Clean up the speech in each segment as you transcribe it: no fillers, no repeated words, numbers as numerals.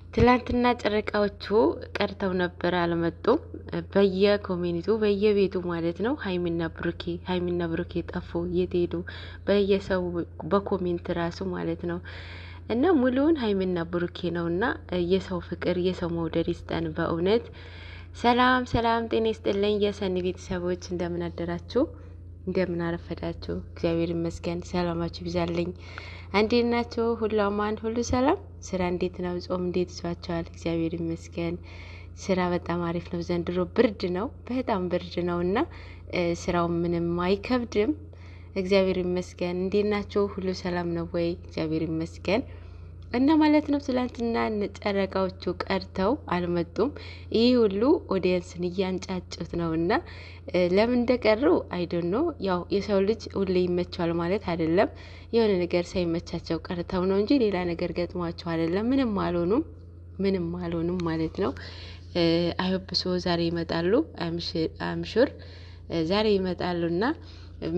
ትላንትና ጨረቃዎቹ ቀርተው ነበር አልመጡም። በየኮሚኒቲው በየቤቱ ማለት ነው ሀይሚና ብሩኬ ጠፉ። የት ሄዱ? በየሰው በኮሜንት ራሱ ማለት ነው። እና ሙሉውን ሀይሚና ብሩኬ ነውና የሰው ፍቅር የሰው መውደድ ይስጠን በእውነት። ሰላም ሰላም፣ ጤና ይስጥልኝ የሰኒ ቤተሰቦች፣ እንደምን አደራችሁ? እንደምን አረፈዳችሁ? እግዚአብሔር ይመስገን። ሰላማችሁ ይብዛልኝ። እንዴት ናችሁ? ሁሉ አማን፣ ሁሉ ሰላም። ስራ እንዴት ነው? ጾም እንዴት ይዟችኋል? እግዚአብሔር ይመስገን። ስራ በጣም አሪፍ ነው። ዘንድሮ ብርድ ነው፣ በጣም ብርድ ነው እና ስራው ምንም አይከብድም። እግዚአብሔር ይመስገን። እንዴት ናችሁ? ሁሉ ሰላም ነው ወይ? እግዚአብሔር ይመስገን። እና ማለት ነው ትላንትና ጨረቃዎቹ ቀርተው አልመጡም። ይህ ሁሉ ኦዲየንስን እያንጫጩት ነው እና ለምን እንደቀሩ አይደኖ። ያው የሰው ልጅ ሁሌ ይመቸዋል ማለት አይደለም። የሆነ ነገር ሳይመቻቸው ቀርተው ነው እንጂ ሌላ ነገር ገጥሟቸው አይደለም። ምንም አልሆኑም ማለት ነው። አይወብሶ ዛሬ ይመጣሉ። አምሹር ዛሬ ይመጣሉና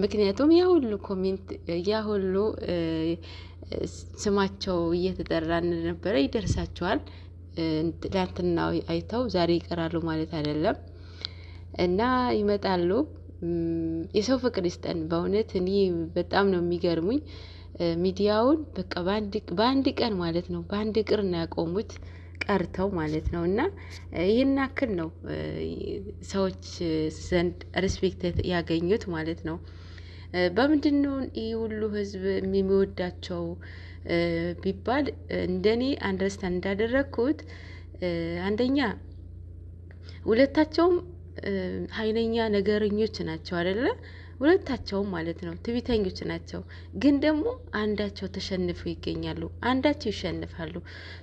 ምክንያቱም ያ ሁሉ ኮሜንት ያ ሁሉ ስማቸው እየተጠራ ነበረ። ይደርሳቸዋል። ትላንትና አይተው ዛሬ ይቀራሉ ማለት አይደለም እና ይመጣሉ። የሰው ፍቅር ይስጠን በእውነት። እኔ በጣም ነው የሚገርሙኝ። ሚዲያውን በቃ በአንድ ቀን ማለት ነው በአንድ ቅር ነው ያቆሙት ቀርተው ማለት ነው። እና ይህን ያክል ነው ሰዎች ዘንድ ሪስፔክት ያገኙት ማለት ነው። በምንድን ነው ይህ ሁሉ ህዝብ የሚወዳቸው ቢባል እንደኔ አንደርስታንድ እንዳደረግኩት አንደኛ ሁለታቸውም ኃይለኛ ነገረኞች ናቸው አይደለ? ሁለታቸውም ማለት ነው ትዕቢተኞች ናቸው። ግን ደግሞ አንዳቸው ተሸንፈው ይገኛሉ፣ አንዳቸው ይሸንፋሉ።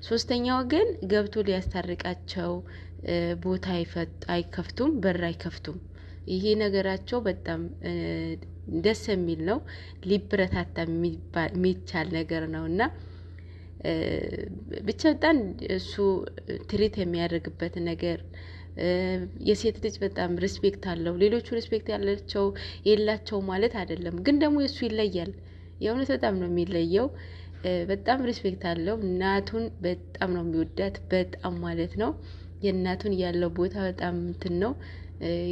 ሶስተኛው ግን ገብቶ ሊያስታርቃቸው ቦታ አይከፍቱም፣ በር አይከፍቱም። ይሄ ነገራቸው በጣም ደስ የሚል ነው። ሊበረታታ የሚቻል ነገር ነው እና ብቻ በጣም እሱ ትሪት የሚያደርግበት ነገር የሴት ልጅ በጣም ሪስፔክት አለው። ሌሎቹ ሪስፔክት ያላቸው የላቸው ማለት አይደለም፣ ግን ደግሞ የሱ ይለያል። የእውነት በጣም ነው የሚለየው። በጣም ሪስፔክት አለው። እናቱን በጣም ነው የሚወዳት፣ በጣም ማለት ነው። የእናቱን ያለው ቦታ በጣም እንትን ነው።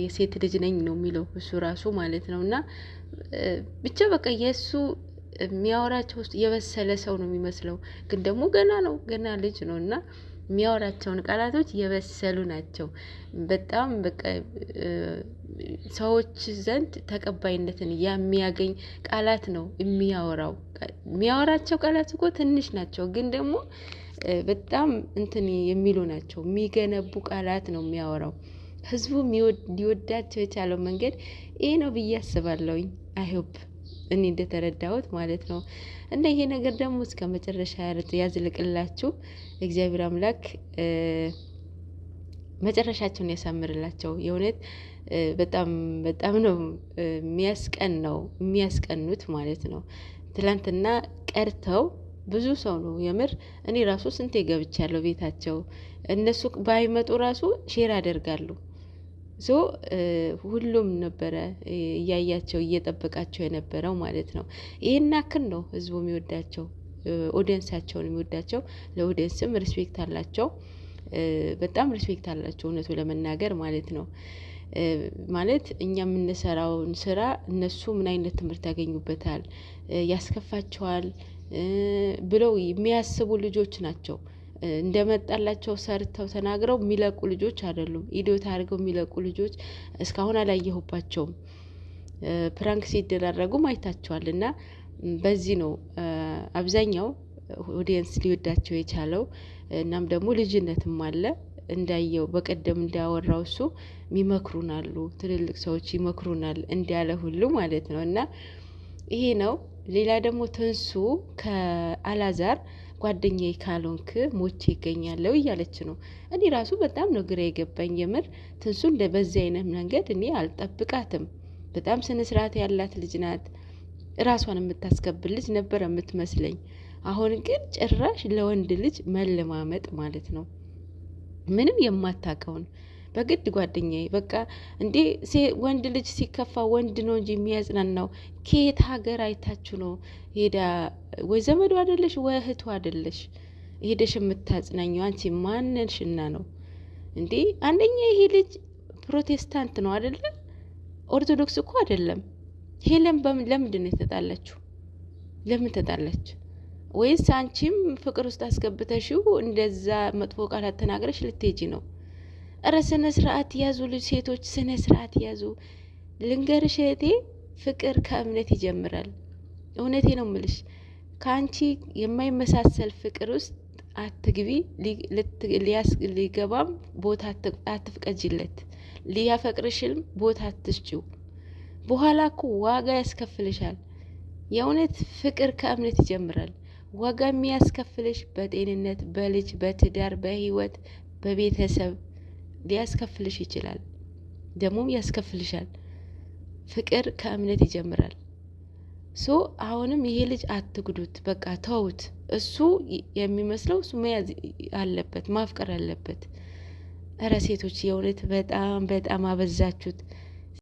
የሴት ልጅ ነኝ ነው የሚለው እሱ ራሱ ማለት ነው። እና ብቻ በቃ የእሱ የሚያወራቸው ውስጥ የበሰለ ሰው ነው የሚመስለው፣ ግን ደግሞ ገና ልጅ ነው እና የሚያወራቸውን ቃላቶች የበሰሉ ናቸው። በጣም በቃ ሰዎች ዘንድ ተቀባይነትን የሚያገኝ ቃላት ነው የሚያወራቸው ቃላት እኮ ትንሽ ናቸው፣ ግን ደግሞ በጣም እንትን የሚሉ ናቸው። የሚገነቡ ቃላት ነው የሚያወራው። ህዝቡ ሊወዳቸው የቻለው መንገድ ይሄ ነው ብዬ አስባለሁኝ። አይሆፕ እኔ እንደተረዳሁት ማለት ነው። እና ይሄ ነገር ደግሞ እስከ መጨረሻ ያዝልቅላችሁ። እግዚአብሔር አምላክ መጨረሻቸውን ያሳምርላቸው። የእውነት በጣም ነው የሚያስቀኑት ማለት ነው። ትላንትና ቀርተው ብዙ ሰው ነው የምር። እኔ ራሱ ስንቴ ገብቻለሁ ቤታቸው። እነሱ ባይመጡ ራሱ ሼር አደርጋሉ። ሁሉም ነበረ እያያቸው እየጠበቃቸው የነበረው ማለት ነው። ይሄን ያክል ነው ህዝቡ የሚወዳቸው፣ ኦዲየንሳቸውን የሚወዳቸው። ለኦዲየንስም ሪስፔክት አላቸው፣ በጣም ሪስፔክት አላቸው እውነቱ ለመናገር ማለት ነው። ማለት እኛ የምንሰራውን ስራ እነሱ ምን አይነት ትምህርት ያገኙበታል፣ ያስከፋቸዋል ብለው የሚያስቡ ልጆች ናቸው። እንደመጣላቸው ሰርተው ተናግረው የሚለቁ ልጆች አይደሉም። ኢዲዮት አድርገው የሚለቁ ልጆች እስካሁን አላየሁባቸውም። ፕራንክ ሲደራረጉም አይታቸዋል። እና በዚህ ነው አብዛኛው ኦዲየንስ ሊወዳቸው የቻለው። እናም ደግሞ ልጅነትም አለ እንዳየው በቀደም እንዳወራው እሱ ይመክሩናሉ፣ ትልልቅ ሰዎች ይመክሩናል እንዳለ ሁሉ ማለት ነው። እና ይሄ ነው። ሌላ ደግሞ ትንሱ ከአላዛር ጓደኛዬ ካልሆንክ ሞቼ ይገኛለሁ እያለች ነው። እኔ ራሱ በጣም ነው ግራ የገባኝ የምር። ትንሱ በዚህ አይነት መንገድ እኔ አልጠብቃትም። በጣም ስነ ስርዓት ያላት ልጅ ናት። ራሷን የምታስከብል ልጅ ነበር የምትመስለኝ። አሁን ግን ጭራሽ ለወንድ ልጅ መለማመጥ ማለት ነው። ምንም የማታውቀውን በግድ ጓደኛዬ በቃ እንዴ ወንድ ልጅ ሲከፋ ወንድ ነው እንጂ የሚያጽናናው። ከየት ሀገር አይታችሁ ነው ሄዳ? ወይ ዘመዱ አይደለሽ ወይ እህቱ አይደለሽ? ሄደሽ የምታጽናኘው? አንቺ ማንንሽና ነው እንዴ? አንደኛ ይሄ ልጅ ፕሮቴስታንት ነው አይደለ? ኦርቶዶክስ እኮ አይደለም። ሄለን ለምንድን ነው የተጣላችሁ? ለምን ተጣላች? ወይስ አንቺም ፍቅር ውስጥ አስገብተሽው እንደዛ መጥፎ ቃላት ተናግረሽ ልትሄጂ ነው? እረ ስነ ስርዓት ያዙ ልጅ ሴቶች፣ ስነ ስርዓት ያዙ። ልንገርሽ እህቴ፣ ፍቅር ከእምነት ይጀምራል። እውነቴ ነው ምልሽ። ከአንቺ የማይመሳሰል ፍቅር ውስጥ አትግቢ። ሊገባም ቦታ አትፍቀጅለት። ሊያፈቅርሽልም ቦታ አትስጪው። በኋላ እኮ ዋጋ ያስከፍልሻል። የእውነት ፍቅር ከእምነት ይጀምራል። ዋጋ የሚያስከፍልሽ በጤንነት፣ በልጅ፣ በትዳር፣ በህይወት፣ በቤተሰብ ሊያስከፍልሽ ይችላል። ደግሞም ያስከፍልሻል። ፍቅር ከእምነት ይጀምራል። ሶ አሁንም ይሄ ልጅ አትጉዱት፣ በቃ ተውት። እሱ የሚመስለው እሱ መያዝ አለበት፣ ማፍቀር አለበት። እረ ሴቶች የእውነት በጣም በጣም አበዛችሁት።